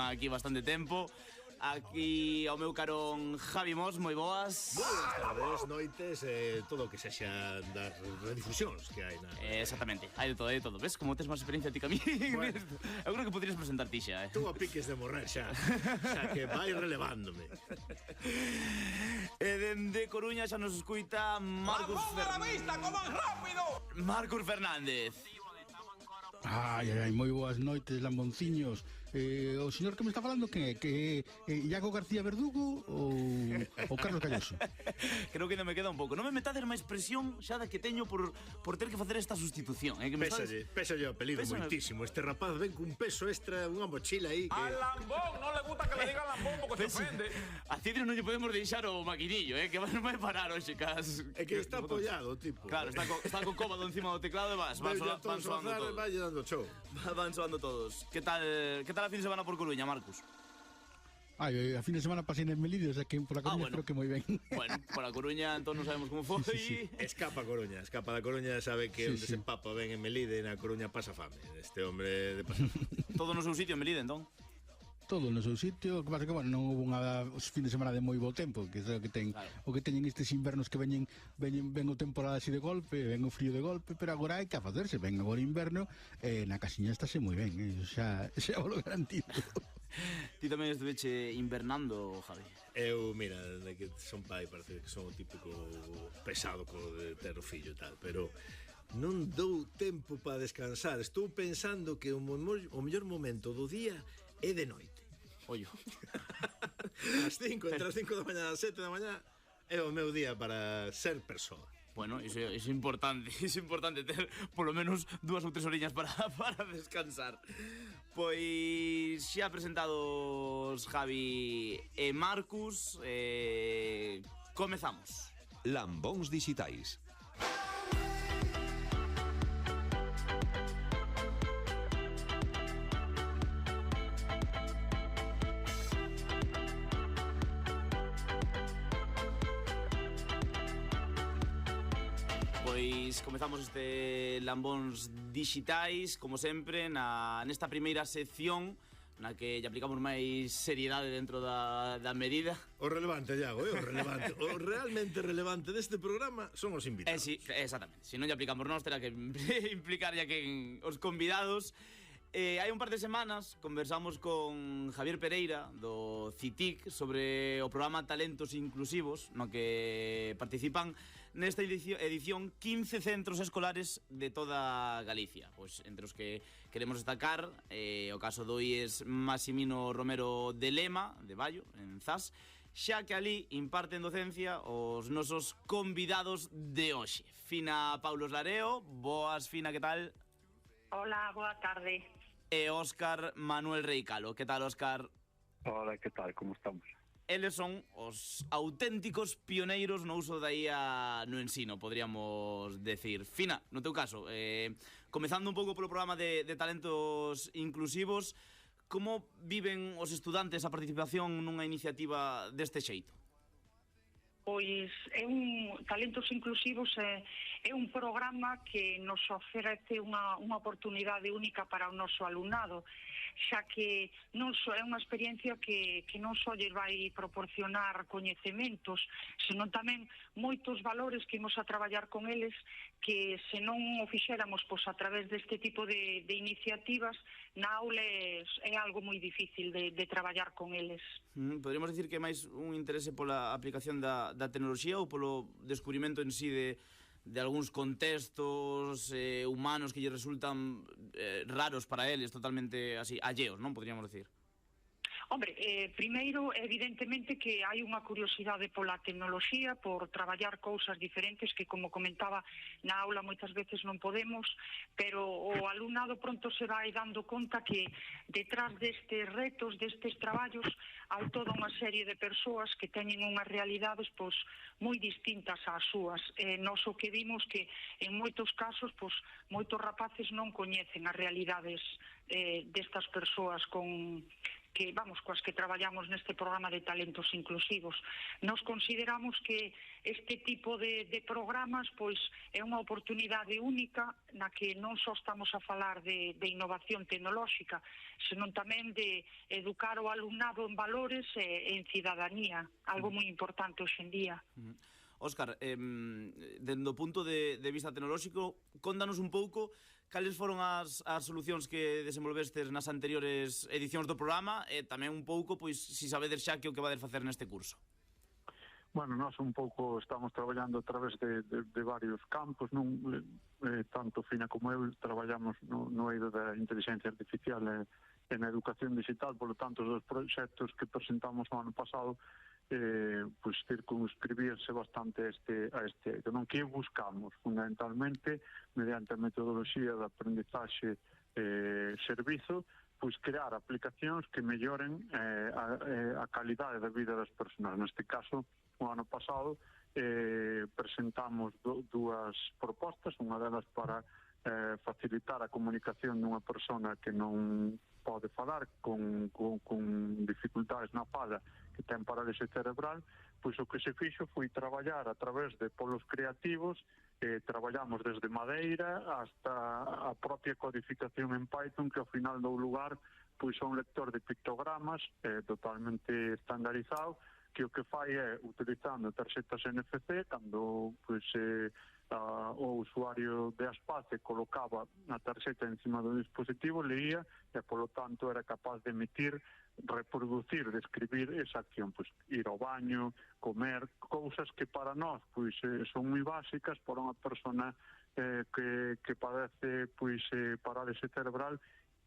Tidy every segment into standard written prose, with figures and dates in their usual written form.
aquí bastante tempo. Aquí ao meu carón Javi Mos, moi boas. Boas tardes, noites, todo o que sexa das redifusións que hai na... Exactamente, hai de todo. Ves como tes máis experiencia ti que a mí? Bueno. Eu creo que podrías presentar ti xa, Tú a piques de morrer xa, xa que vai relevándome. E dende Coruña xa nos escuita Marcus Fernández. Ai, moi boas noites, lambonciños. O señor que me está falando que Iago García Verdugo ou Carlos Calloso? Creo que non me queda un pouco. Non me metades máis presión xa da que teño por ter que facer esta sustitución, que me Pésalle o apelido moitísimo. Este rapaz ven cun peso extra, unha mochila aí que... A Lambón non le gusta que le digan Lambón porque se ofende. A Cidre non lle podemos deixar o maquinillo, que non vai parar hoxe cas. É que está apoiado, tipo. Claro, está co cómodo encima do teclado e van soando todos. Vai dando show. Van soando todos. Que tal a fin de semana por Coruña, Marcus? Ai, a fin de semana pasei en Melide, o sea que por a Coruña creo que moi ben. Bueno, por a Coruña entón non sabemos como foi. Sí. Escapa da Coruña, sabe que onde se empapa ben en Melide, na Coruña pasa fame. Este hombre de pasar. Todo no seu sitio en Melide, entón? Todo no seu sitio, o que pasa que, bueno, non hubo os fin de semana de moi bo tempo, que é o que ten, claro. O que teñen estes invernos que ven o temporada así de golpe, ven o frío de golpe, pero agora hai que facerse, ven agora inverno, na casiña estáse moi ben, xa vos lo garantizo. Ti tamén estuveche invernando, Javi? Eu, mira, que son pai, parece que son o típico pesado co de ter o fillo e tal, pero non dou tempo para descansar. Estou pensando que o mellor momento do día é de noite. Ollo. As 5, entre as 5 da mañá e as 7 da mañá é o meu día para ser persoa. Bueno, iso é importante, ter polo menos 2 ou 3 horiñas para descansar. Pois xa presentados Javi e Marcus, comezamos. Lambóns dixitais. Pois comezamos este Lambóns dixitais, como sempre, nesta primeira sección na que lle aplicamos máis seriedade dentro da medida. O relevante, Iago, o relevante. O realmente relevante deste programa son os invitados. Sí, exactamente. Se non lle aplicamos nós, terá que implicar ya que os convidados. Hai un par de semanas conversamos con Javier Pereira do CITIC sobre o programa Talentos Inclusivos, no que participan nesta edición 15 centros escolares de toda Galicia. Pois entre os que queremos destacar o caso do IES Maximino Romero de Lema, de Baio, en Zas, xa que ali imparten docencia os nosos convidados de hoxe. Fina Paulos Lareo, boas, Fina, que tal? Hola, boa tarde. E Óscar Manuel Reicalo. Que tal, Óscar? Hola, que tal? Como estamos? Eles son os auténticos pioneiros no uso da IA no ensino, podríamos decir. Fina, no teu caso, comezando un pouco polo programa de talentos inclusivos, como viven os estudantes a participación nunha iniciativa deste xeito? Pois Talentos Inclusivos é un programa que nos ofrece unha oportunidade única para o noso alumnado, xa que non só é unha experiencia que non só lle vai proporcionar coñecementos, senón tamén moitos valores que imos a traballar con eles, que se non o fixéramos a través deste tipo de iniciativas, na aula é algo moi difícil de traballar con eles. Poderíamos dicir que é máis un interese pola aplicación da tecnoloxía ou polo descubrimento en sí de algúns contextos humanos que lle resultan raros para eles, totalmente así, alleos, non? Poderíamos decir. Hombre, primeiro, evidentemente que hai unha curiosidade pola tecnoloxía, por traballar cousas diferentes que, como comentaba, na aula moitas veces non podemos, pero o alumnado pronto se vai dando conta que detrás destes retos, destes traballos, hai toda unha serie de persoas que teñen unhas realidades moi distintas ás súas. Nós o que vimos que en moitos casos moitos rapaces non coñecen as realidades destas persoas que, vamos, coas que traballamos neste programa de talentos inclusivos. Nos consideramos que este tipo de programas pois é unha oportunidade única na que non só estamos a falar de innovación tecnolóxica, senón tamén de educar o alumnado en valores e en cidadanía, algo moi importante hoxe en día. Óscar, dende o punto de vista tecnolóxico, contanos un pouco cales foron as solucións que desenvolvestes nas anteriores edicións do programa e tamén un pouco, pois, si sabedes xa que o que vades facer neste curso. Bueno, nós un pouco estamos traballando a través de varios campos, non? Tanto Fina como eu traballamos no eido da inteligencia artificial e na educación digital, polo tanto, os dos proxectos que presentamos no ano pasado pois circunscribirse bastante a este eido. Non que buscamos, fundamentalmente, mediante a metodoloxía de aprendizaxe servizo, pois crear aplicacións que melloren a calidade da vida das persoas. Neste caso, o ano pasado presentamos dúas propostas, unha delas para facilitar a comunicación dunha persona que non pode falar con dificultades na fala, que ten parálise cerebral, pois o que se fixo foi traballar a través de polos creativos, traballamos desde madeira hasta a propia codificación en Python, que ao final dou lugar pois a un lector de pictogramas totalmente estandarizado, que o que fai é, utilizando tarxetas NFC, cando pois o usuario de Aspace colocaba a tarxeta encima do dispositivo, leía e, polo tanto, era capaz de emitir, reproducir, describir esa acción, pois ir ao baño, comer, cousas que para nós pois son moi básicas, para unha persona que padece pois parálise cerebral,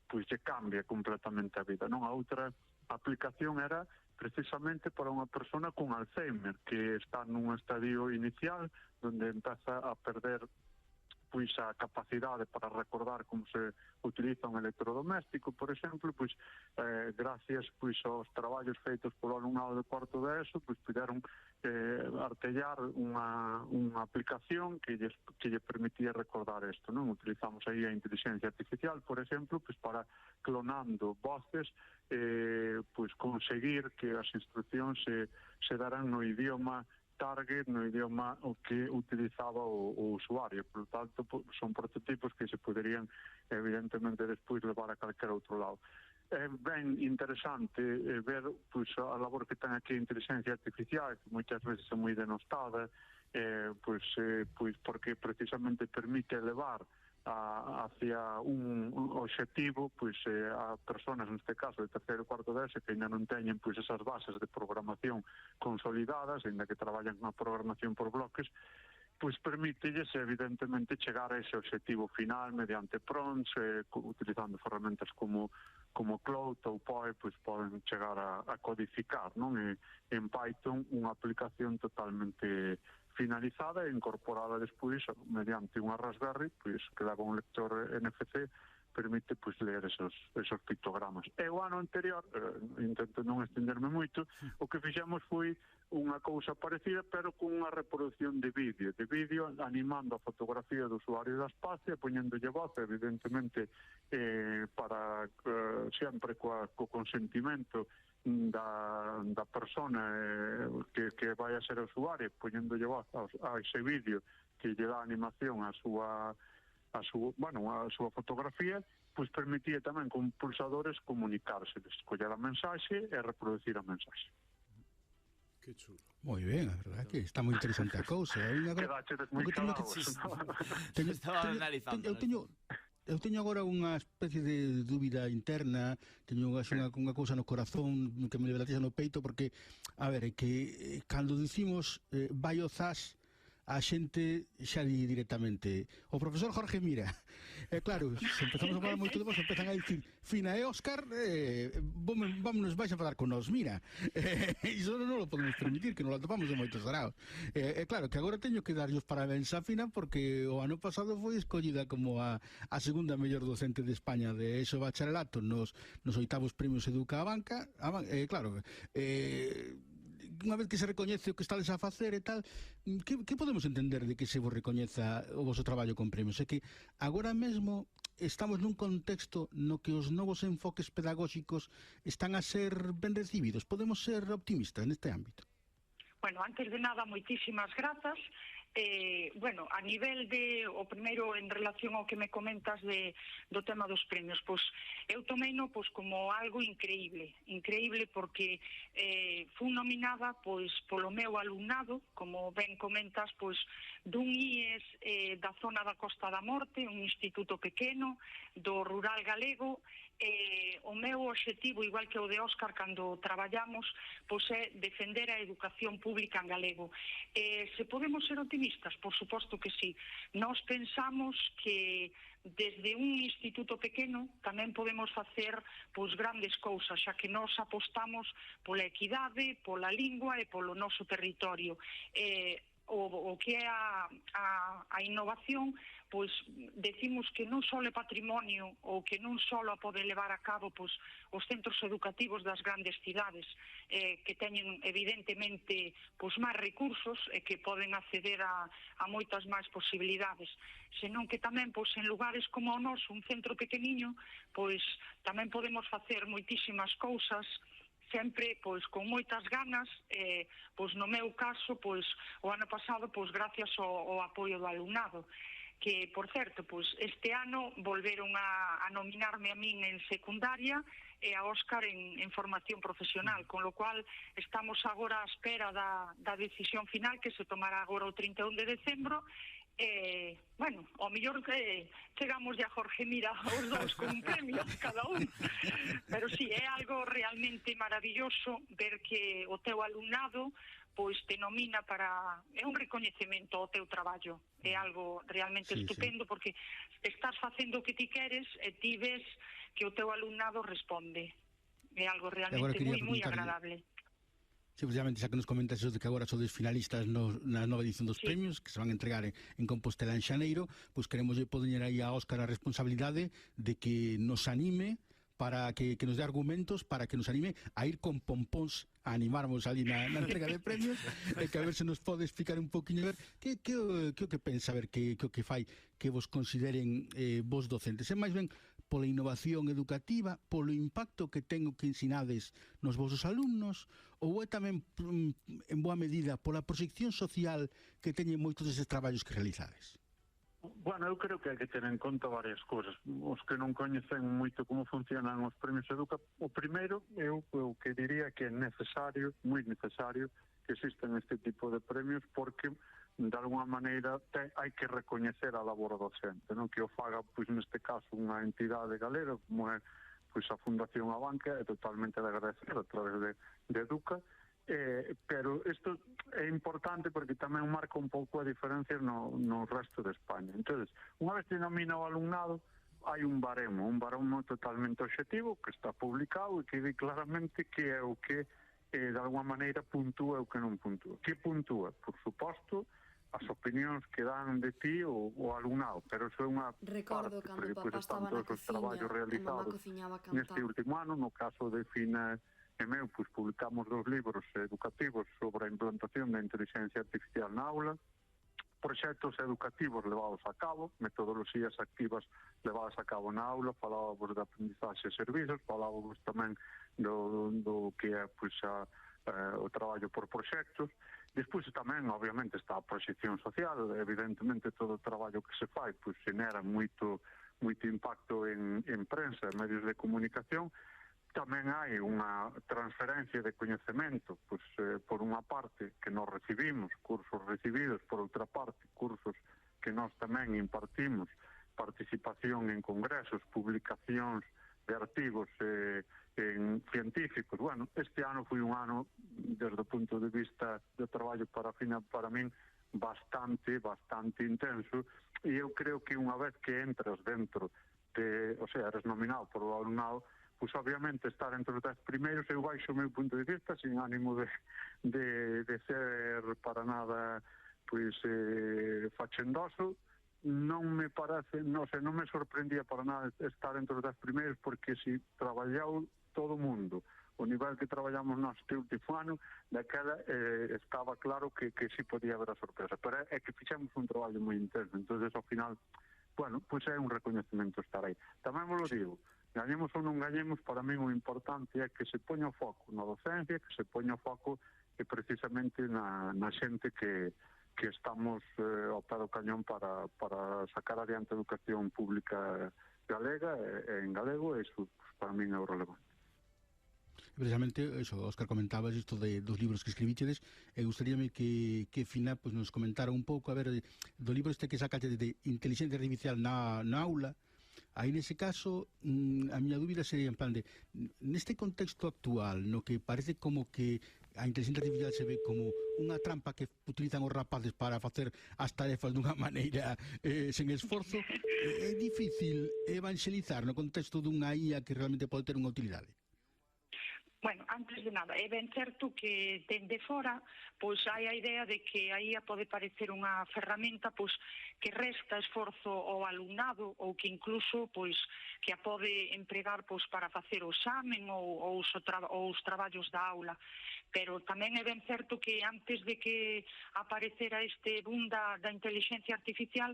pois lle cambia completamente a vida, non? A outra aplicación era precisamente para unha persona con Alzheimer, que está nun estadio inicial onde empeza a perder pois a capacidade para recordar como se utiliza un electrodoméstico, por exemplo, pois gracias pois aos traballos feitos polo alumnado de cuarto de ESO, pois puderon artellar unha aplicación que lle permitía recordar isto, non? Utilizamos aí a inteligencia artificial, por exemplo, pois para clonando voces pois conseguir que as instruccións se daran no idioma target, no idioma o que utilizaba o usuario. Por lo tanto, son prototipos que se poderían evidentemente despois levar a calquer outro lado. É ben interesante ver pois, a labor que ten aquí a inteligencia artificial, que moitas veces é moi denostada, pois porque precisamente permite elevar hacia un obxectivo pois a persoas, neste caso de terceiro e cuarto de ESO, que ainda non teñen pois esas bases de programación consolidadas, ainda que traballan con a programación por bloques, pois permítelles evidentemente chegar a ese obxectivo final mediante prompts, utilizando ferramentas como Cloud ou Poe, pois poden chegar a codificar, non? En Python unha aplicación totalmente finalizada e incorporada despois mediante unha Raspberry, pois que leva un lector NFC, permite pois ler esos pictogramas. E o ano anterior, intento non estenderme moito, o que fixemos foi unha cousa parecida, pero con unha reproducción de vídeo animando a fotografía do usuario da Aspace, poñéndolle voz, evidentemente, para sempre co consentimento da persona que vai a ser usuario, poñéndolle voz a ese vídeo que lle dá animación a súa fotografía, pois permitía tamén con pulsadores comunicarse, escoller a mensaxe e reproducir a mensaxe. Que chulo. Moi ben, a verdade que está moi interesante a cousa. Quedachedes moi calados. Estaba analizando. Eu teño agora unha especie de dúbida interna, teño unha cousa no corazón que me levantisa no peito, porque, a ver, que cando dicimos vai o zas, a xente xa di directamente o profesor Jorge Mira. Claro, se empezamos a falar moito de vos, empezan a dicir Fina e Óscar, vámonos, vais a falar con nós, mira. Iso non lo podemos permitir, que non lo atopamos de moitos saraos. Claro, que agora teño que darlle os parabéns a Fina, porque o ano pasado foi escollida como a segunda mellor docente de España de ESO bacharelato nos 8º premios Educa a Banca. Claro, unha vez que se recoñece o que estades a facer e tal, que podemos entender de que se vos recoñeza o vosso traballo con premios? É que agora mesmo estamos nun contexto no que os novos enfoques pedagóxicos están a ser ben recibidos. Podemos ser optimistas neste ámbito? Bueno, antes de nada, moitísimas grazas. Bueno, a nivel de, o primeiro en relación ao que me comentas do tema dos premios, pois eu tomeino pois como algo increíble porque fui nominada pois polo meu alumnado, como ben comentas, pois dun IES da zona da Costa da Morte, un instituto pequeno do rural galego. O meu obxectivo, igual que o de Óscar cando traballamos, pois é defender a educación pública en galego. Se podemos ser optimistas, por suposto que sí. Nós pensamos que desde un instituto pequeno tamén podemos facer pois grandes cousas, xa que nós apostamos pola equidade, pola lingua e polo noso territorio. O que é a innovación, pois decimos que non só é patrimonio ou que non só a pode levar a cabo pois os centros educativos das grandes cidades, que teñen evidentemente pois máis recursos e que poden acceder a moitas máis posibilidades, senón que tamén pois en lugares como o noso, un centro pequeniño, pois tamén podemos facer moitísimas cousas sempre pois con moitas ganas. Pois no meu caso, pois o ano pasado, pois gracias ao apoio do alumnado, que por certo, pois este ano volveron a nominarme a min en secundaria e a Óscar en formación profesional, con lo cual estamos agora á espera da decisión final que se tomará agora o 31 de decembro. Bueno, ao mellor que chegamos a Jorge Mira os dous con un premio cada un, pero sí, é algo realmente maravilloso ver que o teu alumnado pois te nomina para... é un recoñecemento ao teu traballo, é algo realmente estupendo, porque estás facendo o que ti queres e ti ves que o teu alumnado responde, é algo realmente moi agradable. Sí, precisamente, xa que nos comentas eso de que agora sodes finalistas na nova edición dos premios, que se van a entregar en Compostela en xaneiro, pois queremos poñer aí a Óscar a responsabilidade de que nos anime, para que nos dé argumentos, para que nos anime a ir con pompóns a animarmos ali na entrega de premios, e que a ver se nos pode explicar un poquinho, ver que o que pensa, ver que o que fai que vos consideren vos docentes. É máis ben pola innovación educativa, polo impacto que ten o que ensinades nos vosos alumnos, ou é tamén en boa medida pola proxección social que teñen moitos deses traballos que realizades? Bueno, eu creo que hai que ter en conta varias cousas. Os que non coñecen moito como funcionan os premios Educa, o primeiro, eu que diría que é necesario, moi necesario, que existen este tipo de premios, porque de alguna maneira hai que recoñecer a labor docente, non? Que o faga, pois neste caso, unha entidade galega como é pois a Fundación Abanca, é totalmente de agradecer a través de Educa, pero isto é importante porque tamén marca un pouco a diferencia no resto de España. Entonces, unha vez que nomina o alumnado, hai un baremo totalmente obxectivo que está publicado e que di claramente que é o que de alguma maneira puntúa o que non puntúa. Que puntúa? Por suposto, as opinións que dan de ti o alumnado, pero eso é unha Recordo parte, cando porque papá estaba na cociña e mamá cociñaba a cantar. Neste último ano, no caso de Fina e meu, pois publicamos 2 libros educativos sobre a implantación da inteligencia artificial na aula, proxectos educativos levados a cabo, metodoloxías activas levadas a cabo na aula, falábamos de aprendizaxe e servizos, falábamos tamén do que é pois, o traballo por proxectos. Despois tamén, obviamente, está a proxección social, evidentemente todo o traballo que se fai pois xenera moito impacto en prensa e medios de comunicación. Tamén hai unha transferencia de coñecemento, pois, por unha parte que nós recibimos, cursos recibidos, por outra parte, cursos que nós tamén impartimos, participación en congresos, publicacións de artigos científicos. Bueno, este ano foi un ano, desde o punto de vista de traballo para min, bastante intenso, e eu creo que unha vez que entras dentro de, o sea, eres nominado por o alumnado, pois obviamente estar entre os 10 primeiros, eu baixo o meu punto de vista, sin ánimo de ser para nada pois fachendoso, non me parece, non me sorprendía para nada estar entre os 10 primeiros, porque si traballou todo o mundo o nivel que traballamos nós este último ano, daquela estaba claro que si podía haber a sorpresa, pero é que fixemos un traballo moi intenso, entonces ao final bueno, pois é un recoñecemento estar aí. Tamén vos lo digo, gañemos ou non gañemos, para mí o importante é que se poña o foco na docencia, que se poña o foco precisamente na xente que estamos ao pé do cañón para sacar adiante a educación pública galega en galego, e iso para mí é o relevante. Precisamente, eso, Óscar, comentabas isto dos libros que escribichedes, e gustaríame que Fina pues, nos comentara un pouco, a ver, do libro este que sacaste de Inteligencia Artificial na aula. Aí nese caso, a miña dúbida sería en plan de, neste contexto actual, no que parece como que a inteligencia artificial se ve como unha trampa que utilizan os rapaces para facer as tarefas dunha maneira sen esforzo, é difícil evangelizar no contexto dunha IA que realmente pode ter unha utilidade. Bueno, antes de nada, é ben certo que dende fora pois hai a idea de que a IA pode parecer unha ferramenta pois que resta esforzo ao alumnado ou que incluso pois que a pode empregar pois para facer o examen ou os traballos da aula. Pero tamén é ben certo que antes de que aparecera este boom da inteligencia artificial,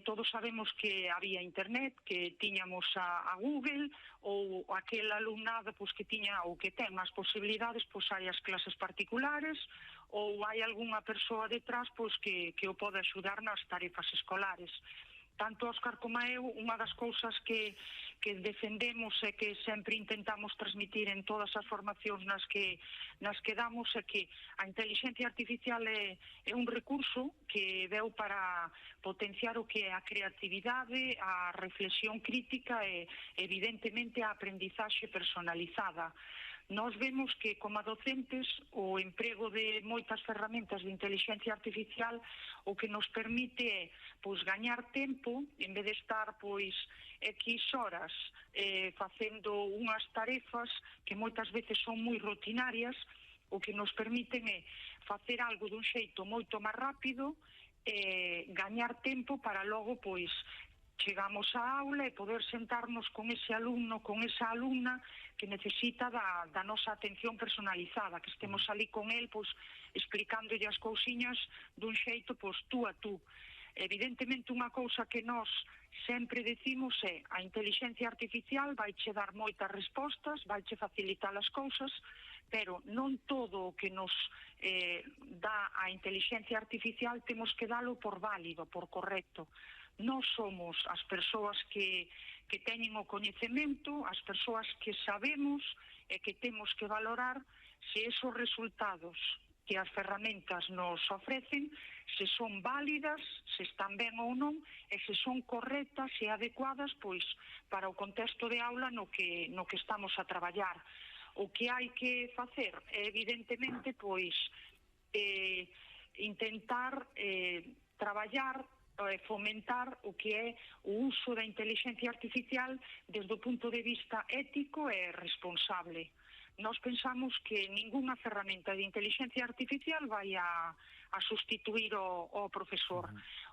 todos sabemos que había internet, que tiñamos a Google, ou aquel alumnado pois, que tiña ou que ten as posibilidades, pois hai as clases particulares, ou hai algunha persoa detrás pois, que o pode axudar nas tarefas escolares. Tanto Óscar como eu, unha das cousas que defendemos e que sempre intentamos transmitir en todas as formacións nas que damos é que a inteligencia artificial é un recurso que veu para potenciar o que é a creatividade, a reflexión crítica e, evidentemente, a aprendizaxe personalizada. Nós vemos que, como docentes, o emprego de moitas ferramentas de inteligencia artificial o que nos permite é pois, gañar tempo, en vez de estar pois, X horas facendo unhas tarefas que moitas veces son moi rutinarias, o que nos permiten é facer algo dun xeito moito máis rápido e gañar tempo para logo pois chegamos á aula e poder sentarnos con ese alumno, con esa alumna que necesita da nosa atención personalizada, que estemos ali con el, pois, explicándolle as cousiñas dun xeito, pois, tú a tú. Evidentemente, unha cousa que nós sempre decimos é a inteligencia artificial vaiche dar moitas respostas, vaiche facilitar as cousas, pero non todo o que nos dá a inteligencia artificial temos que dalo por válido, por correcto. Nós somos as persoas que teñen o coñecemento, as persoas que sabemos e que temos que valorar se esos resultados que as ferramentas nos ofrecen, se son válidas, se están ben ou non, e se son correctas e adecuadas pois para o contexto de aula no que estamos a traballar. O que hai que facer é, evidentemente, pois intentar traballar fomentar o que é o uso da inteligencia artificial desde o punto de vista ético e responsable. Nós pensamos que ningunha ferramenta de inteligencia artificial vai a sustituir o profesor.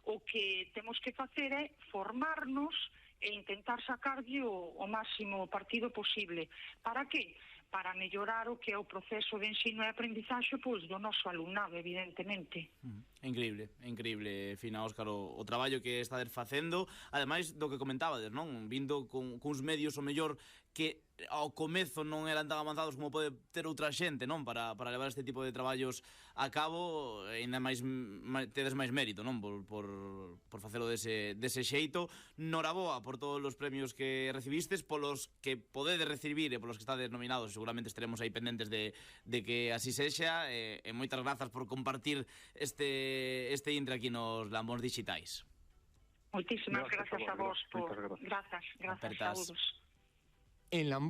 O que temos que facer é formarnos e intentar sacarlle o máximo partido posible. Para que? Para mellorar o que é o proceso de ensino e aprendizaxe pois, do noso alumnado, evidentemente. Increíble, Fina, Óscar, o traballo que estades facendo, ademais do que comentabades, non? Vindo cuns medios o mellor que ao comezo non eran tan avanzados como pode ter outra xente, non? Para levar este tipo de traballos a cabo, ainda máis tedes máis mérito, non? Por facelo dese xeito. Noraboa por todos os premios que recibistes, polos que podedes recibir e polos que estades nominados, seguramente estaremos aí pendentes de que así sexa, e moitas grazas por compartir este intre aquí nos Lambóns Dixitais. Moitísimas grazas a vos. Grazas, saúdos. En